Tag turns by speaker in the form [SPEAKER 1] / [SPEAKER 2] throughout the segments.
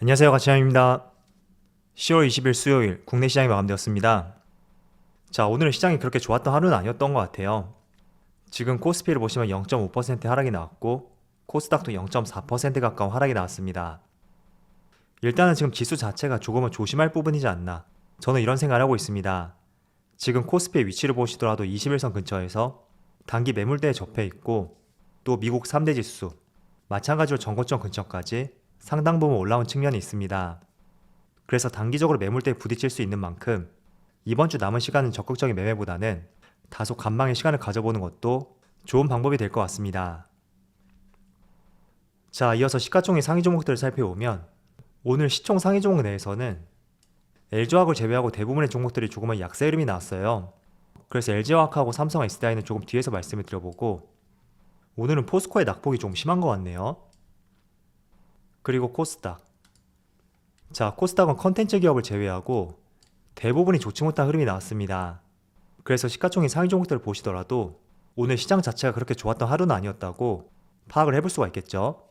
[SPEAKER 1] 안녕하세요, 가치양입니다. 10월 20일 수요일 국내 시장이 마감되었습니다. 자, 오늘은 시장이 그렇게 좋았던 하루는 아니었던 것 같아요. 지금 코스피를 보시면 0.5% 하락이 나왔고 코스닥도 0.4% 가까운 하락이 나왔습니다. 일단은 지금 지수 자체가 조금은 조심할 부분이지 않나, 저는 이런 생각을 하고 있습니다. 지금 코스피의 위치를 보시더라도 21선 근처에서 단기 매물대에 접해 있고, 또 미국 3대 지수 마찬가지로 전고점 근처까지 상당 부분 올라온 측면이 있습니다. 그래서 단기적으로 매물대에 부딪힐 수 있는 만큼 이번 주 남은 시간은 적극적인 매매보다는 다소 관망의 시간을 가져보는 것도 좋은 방법이 될 것 같습니다. 자, 이어서 시가총액 상위 종목들을 살펴보면 오늘 시총 상위 종목 내에서는 LG화학을 제외하고 대부분의 종목들이 조금은 약세 흐름이 나왔어요. 그래서 LG화학하고 삼성 SDI는 조금 뒤에서 말씀을 드려보고, 오늘은 포스코의 낙폭이 좀 심한 것 같네요. 그리고 코스닥. 자, 코스닥은 컨텐츠 기업을 제외하고 대부분이 좋지 못한 흐름이 나왔습니다. 그래서 시가총액 상위 종목들을 보시더라도 오늘 시장 자체가 그렇게 좋았던 하루는 아니었다고 파악을 해볼 수가 있겠죠.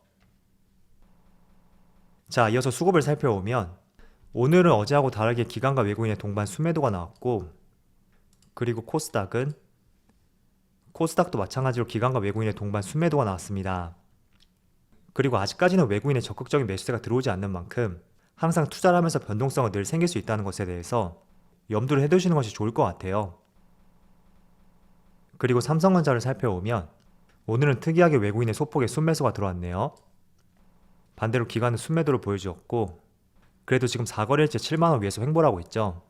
[SPEAKER 1] 자, 이어서 수급을 살펴보면 오늘은 어제하고 다르게 기관과 외국인의 동반 순매도가 나왔고, 그리고 코스닥도 마찬가지로 기관과 외국인의 동반 순매도가 나왔습니다. 그리고 아직까지는 외국인의 적극적인 매수세가 들어오지 않는 만큼 항상 투자를 하면서 변동성은 늘 생길 수 있다는 것에 대해서 염두를 해두시는 것이 좋을 것 같아요. 그리고 삼성전자를 살펴보면 오늘은 특이하게 외국인의 소폭의 순매수가 들어왔네요. 반대로 기관은 순매도를 보여주었고, 그래도 지금 4거래일째 7만원 위에서 횡보를 하고 있죠.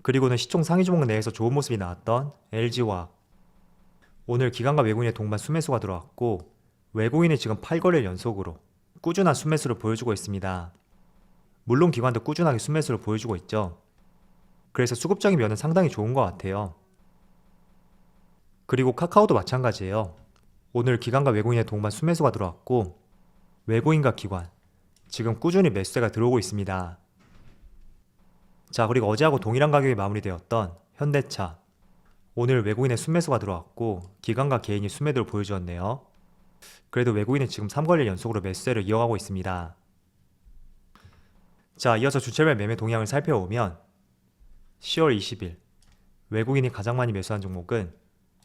[SPEAKER 1] 그리고는 시총 상위 종목 내에서 좋은 모습이 나왔던 LG화학, 오늘 기관과 외국인의 동반 순매수가 들어왔고 외국인이 지금 8거래일 연속으로 꾸준한 순매수를 보여주고 있습니다. 물론 기관도 꾸준하게 순매수를 보여주고 있죠. 그래서 수급적인 면은 상당히 좋은 것 같아요. 그리고 카카오도 마찬가지예요. 오늘 기관과 외국인의 동반 순매수가 들어왔고 외국인과 기관 지금 꾸준히 매수세가 들어오고 있습니다. 자, 그리고 어제하고 동일한 가격이 마무리되었던 현대차, 오늘 외국인의 순매수가 들어왔고 기관과 개인이 순매도를 보여주었네요. 그래도 외국인은 지금 3거래일 연속으로 매수세를 이어가고 있습니다. 자, 이어서 주체별 매매 동향을 살펴보면 10월 20일 외국인이 가장 많이 매수한 종목은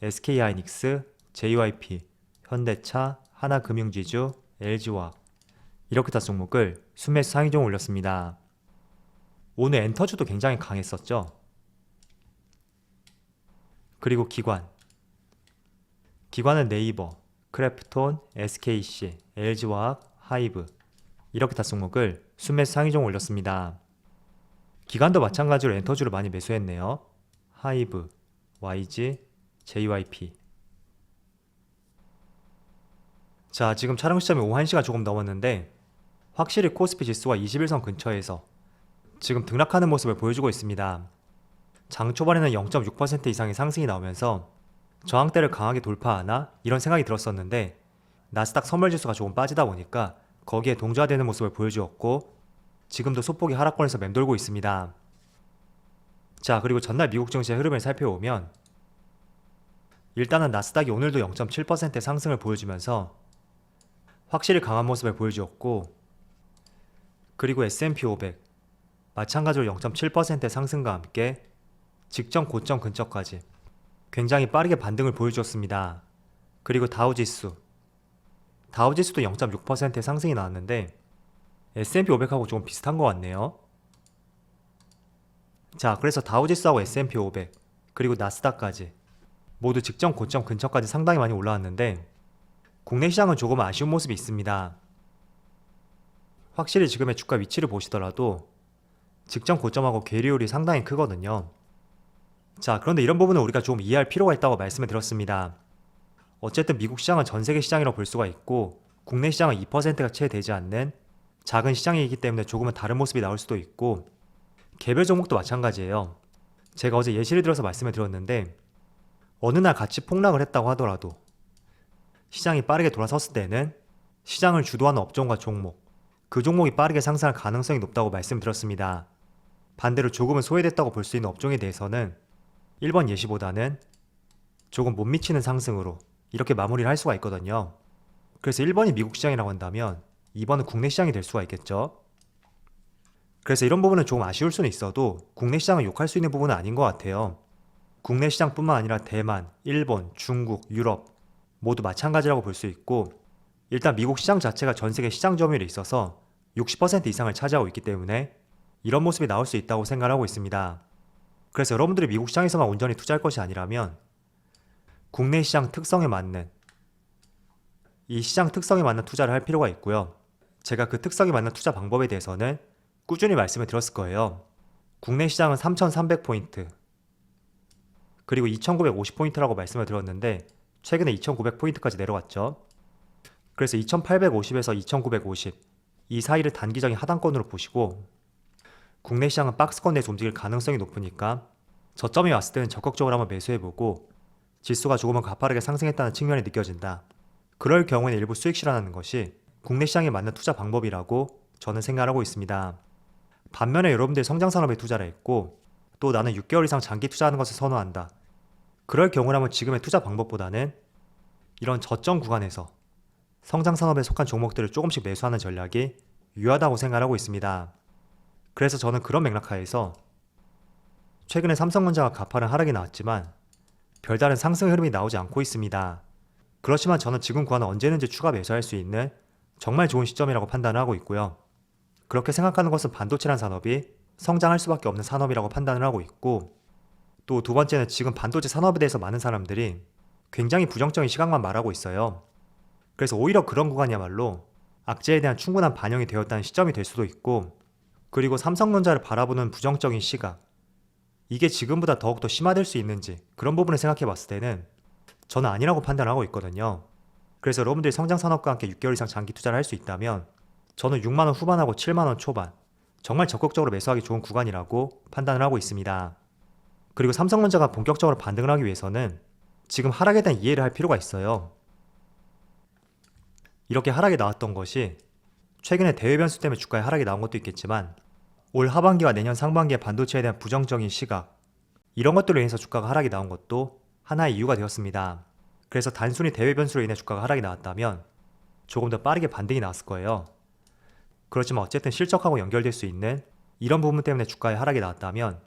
[SPEAKER 1] SK하이닉스, JYP, 현대차, 하나금융지주, LG화학, 이렇게 5종목을 순매수 상위종을 올렸습니다. 오늘 엔터주도 굉장히 강했었죠. 그리고 기관은 네이버, 크래프톤, SKC, LG화학, 하이브, 이렇게 5종목을 순매수 상위종 올렸습니다. 기관도 마찬가지로 엔터주를 많이 매수했네요. 하이브, YG, JYP. 자, 지금 촬영 시점이 오후 1시가 조금 넘었는데 확실히 코스피 지수가 21선 근처에서 지금 등락하는 모습을 보여주고 있습니다. 장 초반에는 0.6% 이상의 상승이 나오면서 저항대를 강하게 돌파하나 이런 생각이 들었었는데 나스닥 선물지수가 조금 빠지다 보니까 거기에 동조화되는 모습을 보여주었고 지금도 소폭의 하락권에서 맴돌고 있습니다. 자, 그리고 전날 미국 증시의 흐름을 살펴보면 일단은 나스닥이 오늘도 0.7% 상승을 보여주면서 확실히 강한 모습을 보여주었고, 그리고 S&P 500 마찬가지로 0.7% 상승과 함께 직전 고점 근처까지 굉장히 빠르게 반등을 보여주었습니다. 그리고 다우지수도 0.6% 상승이 나왔는데 S&P 500하고 조금 비슷한 것 같네요. 자, 그래서 다우지수하고 S&P 500 그리고 나스닥까지 모두 직전 고점 근처까지 상당히 많이 올라왔는데 국내 시장은 조금 아쉬운 모습이 있습니다. 확실히 지금의 주가 위치를 보시더라도 직전 고점하고 괴리율이 상당히 크거든요. 자, 그런데 이런 부분은 우리가 좀 이해할 필요가 있다고 말씀을 드렸습니다. 어쨌든 미국 시장은 전세계 시장이라고 볼 수가 있고 국내 시장은 2%가 채 되지 않는 작은 시장이기 때문에 조금은 다른 모습이 나올 수도 있고, 개별 종목도 마찬가지예요. 제가 어제 예시를 들어서 말씀을 드렸는데 어느 날 같이 폭락을 했다고 하더라도 시장이 빠르게 돌아섰을 때는 시장을 주도하는 업종과 종목, 그 종목이 빠르게 상승할 가능성이 높다고 말씀드렸습니다. 반대로 조금은 소외됐다고 볼 수 있는 업종에 대해서는 1번 예시보다는 조금 못 미치는 상승으로 이렇게 마무리를 할 수가 있거든요. 그래서 1번이 미국 시장이라고 한다면 이번은 국내 시장이 될 수가 있겠죠. 그래서 이런 부분은 조금 아쉬울 수는 있어도 국내 시장을 욕할 수 있는 부분은 아닌 것 같아요. 국내 시장뿐만 아니라 대만, 일본, 중국, 유럽 모두 마찬가지라고 볼 수 있고, 일단 미국 시장 자체가 전 세계 시장 점유율에 있어서 60% 이상을 차지하고 있기 때문에 이런 모습이 나올 수 있다고 생각하고 있습니다. 그래서 여러분들이 미국 시장에서만 온전히 투자할 것이 아니라면 국내 시장 특성에 맞는 이 시장 특성에 맞는 투자를 할 필요가 있고요. 제가 그 특성에 맞는 투자 방법에 대해서는 꾸준히 말씀을 드렸을 거예요. 국내 시장은 3,300포인트 그리고 2,950포인트라고 말씀을 드렸는데 최근에 2,900포인트까지 내려왔죠. 그래서 2,850에서 2,950 이 사이를 단기적인 하단권으로 보시고, 국내 시장은 박스권 내에서 움직일 가능성이 높으니까 저점이 왔을 때는 적극적으로 한번 매수해보고, 지수가 조금은 가파르게 상승했다는 측면이 느껴진다. 그럴 경우에는 일부 수익 실현하는 것이 국내 시장에 맞는 투자 방법이라고 저는 생각하고 있습니다. 반면에 여러분들이 성장산업에 투자를 했고 또 나는 6개월 이상 장기 투자하는 것을 선호한다. 그럴 경우라면 지금의 투자 방법보다는 이런 저점 구간에서 성장산업에 속한 종목들을 조금씩 매수하는 전략이 유효하다고 생각하고 있습니다. 그래서 저는 그런 맥락하에서 최근에 삼성전자가 가파른 하락이 나왔지만 별다른 상승 흐름이 나오지 않고 있습니다. 그렇지만 저는 지금 구간은 언제든지 추가 매수할 수 있는 정말 좋은 시점이라고 판단을 하고 있고요. 그렇게 생각하는 것은 반도체란 산업이 성장할 수밖에 없는 산업이라고 판단을 하고 있고, 또 두 번째는 지금 반도체 산업에 대해서 많은 사람들이 굉장히 부정적인 시각만 말하고 있어요. 그래서 오히려 그런 구간이야말로 악재에 대한 충분한 반영이 되었다는 시점이 될 수도 있고, 그리고 삼성전자를 바라보는 부정적인 시각, 이게 지금보다 더욱더 심화될 수 있는지 그런 부분을 생각해 봤을 때는 저는 아니라고 판단하고 있거든요. 그래서 여러분들이 성장산업과 함께 6개월 이상 장기 투자를 할 수 있다면 저는 6만원 후반하고 7만원 초반 정말 적극적으로 매수하기 좋은 구간이라고 판단을 하고 있습니다. 그리고 삼성전자가 본격적으로 반등을 하기 위해서는 지금 하락에 대한 이해를 할 필요가 있어요. 이렇게 하락이 나왔던 것이 최근에 대외 변수 때문에 주가에 하락이 나온 것도 있겠지만 올 하반기와 내년 상반기의 반도체에 대한 부정적인 시각, 이런 것들로 인해서 주가가 하락이 나온 것도 하나의 이유가 되었습니다. 그래서 단순히 대외 변수로 인해 주가가 하락이 나왔다면 조금 더 빠르게 반등이 나왔을 거예요. 그렇지만 어쨌든 실적하고 연결될 수 있는 이런 부분 때문에 주가에 하락이 나왔다면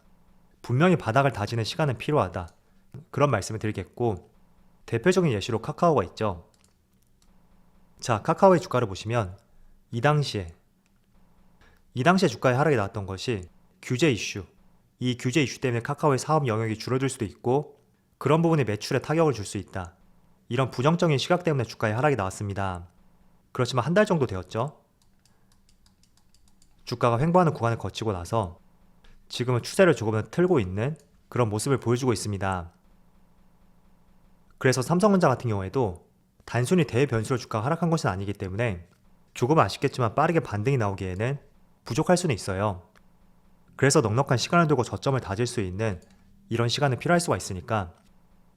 [SPEAKER 1] 분명히 바닥을 다지는 시간은 필요하다. 그런 말씀을 드리겠고, 대표적인 예시로 카카오가 있죠. 자, 카카오의 주가를 보시면 이 당시에 주가에 하락이 나왔던 것이 규제 이슈, 이 규제 이슈 때문에 카카오의 사업 영역이 줄어들 수도 있고 그런 부분이 매출에 타격을 줄 수 있다. 이런 부정적인 시각 때문에 주가에 하락이 나왔습니다. 그렇지만 한 달 정도 되었죠. 주가가 횡보하는 구간을 거치고 나서 지금은 추세를 조금은 틀고 있는 그런 모습을 보여주고 있습니다. 그래서 삼성전자 같은 경우에도 단순히 대외 변수로 주가가 하락한 것은 아니기 때문에 조금 아쉽겠지만 빠르게 반등이 나오기에는 부족할 수는 있어요. 그래서 넉넉한 시간을 두고 저점을 다질 수 있는 이런 시간은 필요할 수가 있으니까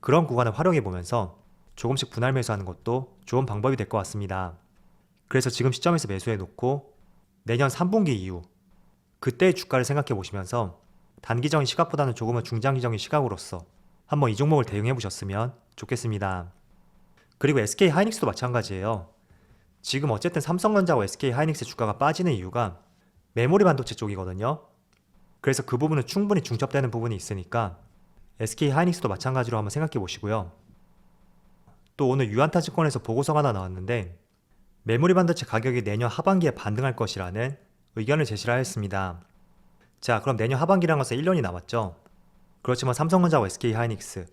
[SPEAKER 1] 그런 구간을 활용해 보면서 조금씩 분할 매수하는 것도 좋은 방법이 될 것 같습니다. 그래서 지금 시점에서 매수해 놓고 내년 3분기 이후 그때의 주가를 생각해 보시면서 단기적인 시각보다는 조금은 중장기적인 시각으로서 한번 이 종목을 대응해 보셨으면 좋겠습니다. 그리고 SK 하이닉스도 마찬가지예요. 지금 어쨌든 삼성전자와 SK 하이닉스 주가가 빠지는 이유가 메모리 반도체 쪽이거든요. 그래서 그 부분은 충분히 중첩되는 부분이 있으니까 SK 하이닉스도 마찬가지로 한번 생각해 보시고요. 또 오늘 유한타증권에서 보고서가 하나 나왔는데 메모리 반도체 가격이 내년 하반기에 반등할 것이라는 의견을 제시를 하였습니다. 자, 그럼 내년 하반기라는 것은 1년이 남았죠. 그렇지만 삼성전자와 SK 하이닉스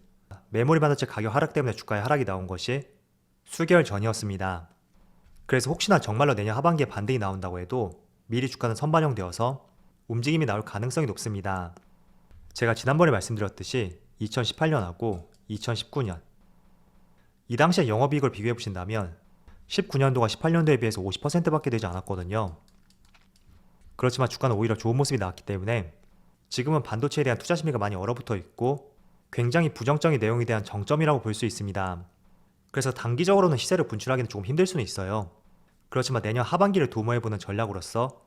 [SPEAKER 1] 메모리 반도체 가격 하락 때문에 주가에 하락이 나온 것이 수개월 전이었습니다. 그래서 혹시나 정말로 내년 하반기에 반등이 나온다고 해도 미리 주가는 선반영되어서 움직임이 나올 가능성이 높습니다. 제가 지난번에 말씀드렸듯이 2018년하고 2019년 이 당시에 영업이익을 비교해 보신다면 19년도가 18년도에 비해서 50%밖에 되지 않았거든요. 그렇지만 주가는 오히려 좋은 모습이 나왔기 때문에 지금은 반도체에 대한 투자 심리가 많이 얼어붙어 있고 굉장히 부정적인 내용에 대한 정점이라고 볼 수 있습니다. 그래서 단기적으로는 시세를 분출하기는 조금 힘들 수는 있어요. 그렇지만 내년 하반기를 도모해보는 전략으로서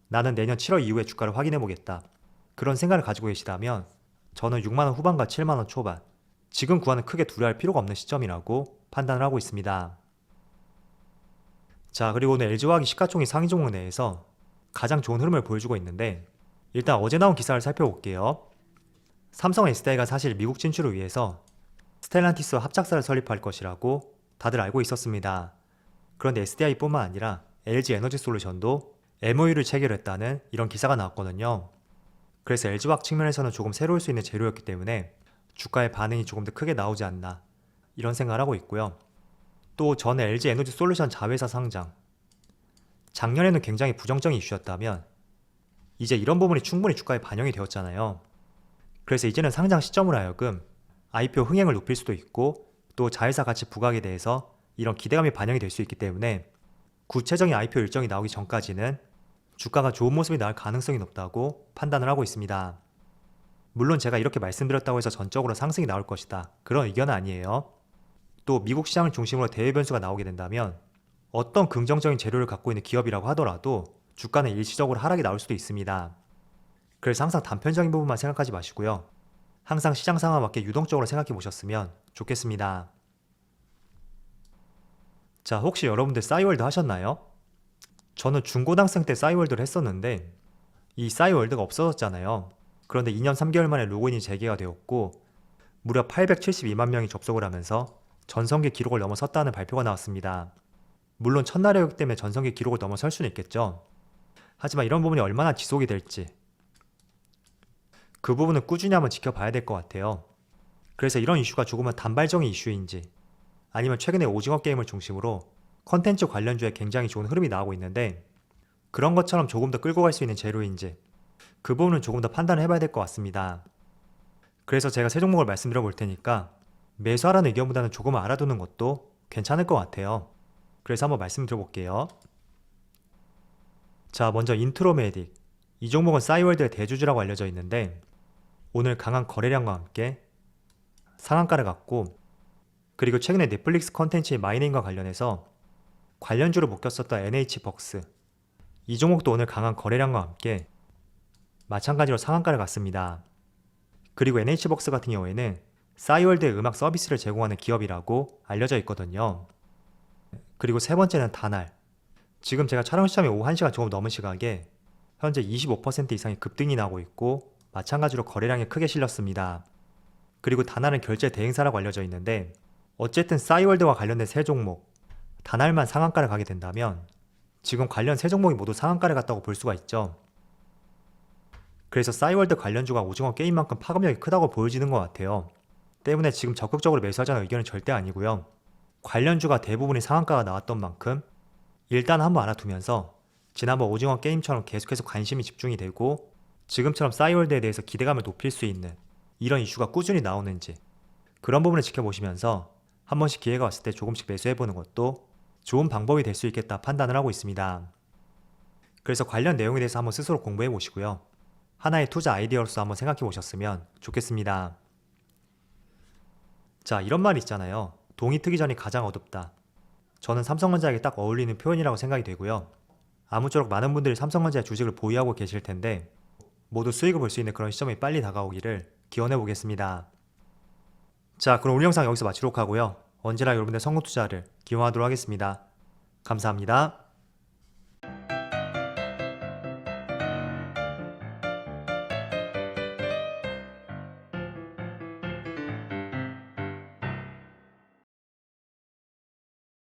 [SPEAKER 1] 나는 내년 7월 이후에 주가를 확인해보겠다. 그런 생각을 가지고 계시다면 저는 6만원 후반과 7만원 초반 지금 구간은 크게 두려워할 필요가 없는 시점이라고 판단을 하고 있습니다. 자, 그리고 오늘 LG화학이 시가총액 상위 종목 내에서 가장 좋은 흐름을 보여주고 있는데, 일단 어제 나온 기사를 살펴볼게요. 삼성 SDI가 사실 미국 진출을 위해서 스텔란티스와 합작사를 설립할 것이라고 다들 알고 있었습니다. 그런데 SDI뿐만 아니라 LG 에너지 솔루션도 MOU를 체결했다는 이런 기사가 나왔거든요. 그래서 LG화학 측면에서는 조금 새로울 수 있는 재료였기 때문에 주가의 반응이 조금 더 크게 나오지 않나, 이런 생각을 하고 있고요. 또 전에 LG 에너지 솔루션 자회사 상장, 작년에는 굉장히 부정적인 이슈였다면 이제 이런 부분이 충분히 주가에 반영이 되었잖아요. 그래서 이제는 상장 시점으로 하여금 IPO 흥행을 높일 수도 있고, 또 자회사 가치 부각에 대해서 이런 기대감이 반영이 될 수 있기 때문에 구체적인 IPO 일정이 나오기 전까지는 주가가 좋은 모습이 나올 가능성이 높다고 판단을 하고 있습니다. 물론 제가 이렇게 말씀드렸다고 해서 전적으로 상승이 나올 것이다, 그런 의견은 아니에요. 또 미국 시장을 중심으로 대외 변수가 나오게 된다면 어떤 긍정적인 재료를 갖고 있는 기업이라고 하더라도 주가는 일시적으로 하락이 나올 수도 있습니다. 그래서 항상 단편적인 부분만 생각하지 마시고요. 항상 시장 상황에 맞게 유동적으로 생각해 보셨으면 좋겠습니다. 자, 혹시 여러분들 싸이월드 하셨나요? 저는 중고등학생 때 싸이월드를 했었는데 이 싸이월드가 없어졌잖아요. 그런데 2년 3개월 만에 로그인이 재개가 되었고 무려 872만 명이 접속을 하면서 전성기 기록을 넘어섰다는 발표가 나왔습니다. 물론 첫날의 때문에 전성기 기록을 넘어설 수는 있겠죠. 하지만 이런 부분이 얼마나 지속이 될지, 그 부분은 꾸준히 한번 지켜봐야 될 것 같아요. 그래서 이런 이슈가 조금은 단발적인 이슈인지, 아니면 최근에 오징어 게임을 중심으로 컨텐츠 관련주에 굉장히 좋은 흐름이 나오고 있는데 그런 것처럼 조금 더 끌고 갈 수 있는 재료인지, 그 부분은 조금 더 판단을 해봐야 될 것 같습니다. 그래서 제가 세 종목을 말씀드려 볼 테니까 매수하라는 의견보다는 조금 알아두는 것도 괜찮을 것 같아요. 그래서 한번 말씀드려 볼게요. 자, 먼저 인트로메딕. 이 종목은 싸이월드의 대주주라고 알려져 있는데 오늘 강한 거래량과 함께 상한가를 갔고, 그리고 최근에 넷플릭스 컨텐츠의 마이닝과 관련해서 관련주로 묶였었던 NH벅스, 이 종목도 오늘 강한 거래량과 함께 마찬가지로 상한가를 갔습니다. 그리고 NH벅스 같은 경우에는 싸이월드의 음악 서비스를 제공하는 기업이라고 알려져 있거든요. 그리고 세 번째는 다날. 지금 제가 촬영 시점이 오후 1시간 조금 넘은 시각에 현재 25% 이상의 급등이 나오고 있고 마찬가지로 거래량이 크게 실렸습니다. 그리고 다날은 결제 대행사라고 알려져 있는데 어쨌든 싸이월드와 관련된 세 종목, 다날만 상한가를 가게 된다면 지금 관련 세 종목이 모두 상한가를 갔다고 볼 수가 있죠. 그래서 싸이월드 관련주가 오징어 게임만큼 파급력이 크다고 보여지는 것 같아요. 때문에 지금 적극적으로 매수하자는 의견은 절대 아니고요. 관련주가 대부분이 상한가가 나왔던 만큼 일단 한번 알아두면서 지난번 오징어 게임처럼 계속해서 관심이 집중이 되고 지금처럼 싸이월드에 대해서 기대감을 높일 수 있는 이런 이슈가 꾸준히 나오는지, 그런 부분을 지켜보시면서 한 번씩 기회가 왔을 때 조금씩 매수해보는 것도 좋은 방법이 될 수 있겠다 판단을 하고 있습니다. 그래서 관련 내용에 대해서 한번 스스로 공부해 보시고요. 하나의 투자 아이디어로서 한번 생각해 보셨으면 좋겠습니다. 자, 이런 말 있잖아요. 동이 트기 전이 가장 어둡다. 저는 삼성전자에게 딱 어울리는 표현이라고 생각이 되고요. 아무쪼록 많은 분들이 삼성전자의 주식을 보유하고 계실 텐데 모두 수익을 볼 수 있는 그런 시점이 빨리 다가오기를 기원해 보겠습니다. 자, 그럼 오늘 영상 여기서 마치도록 하고요. 언제나 여러분의 성공 투자를 기원하도록 하겠습니다. 감사합니다.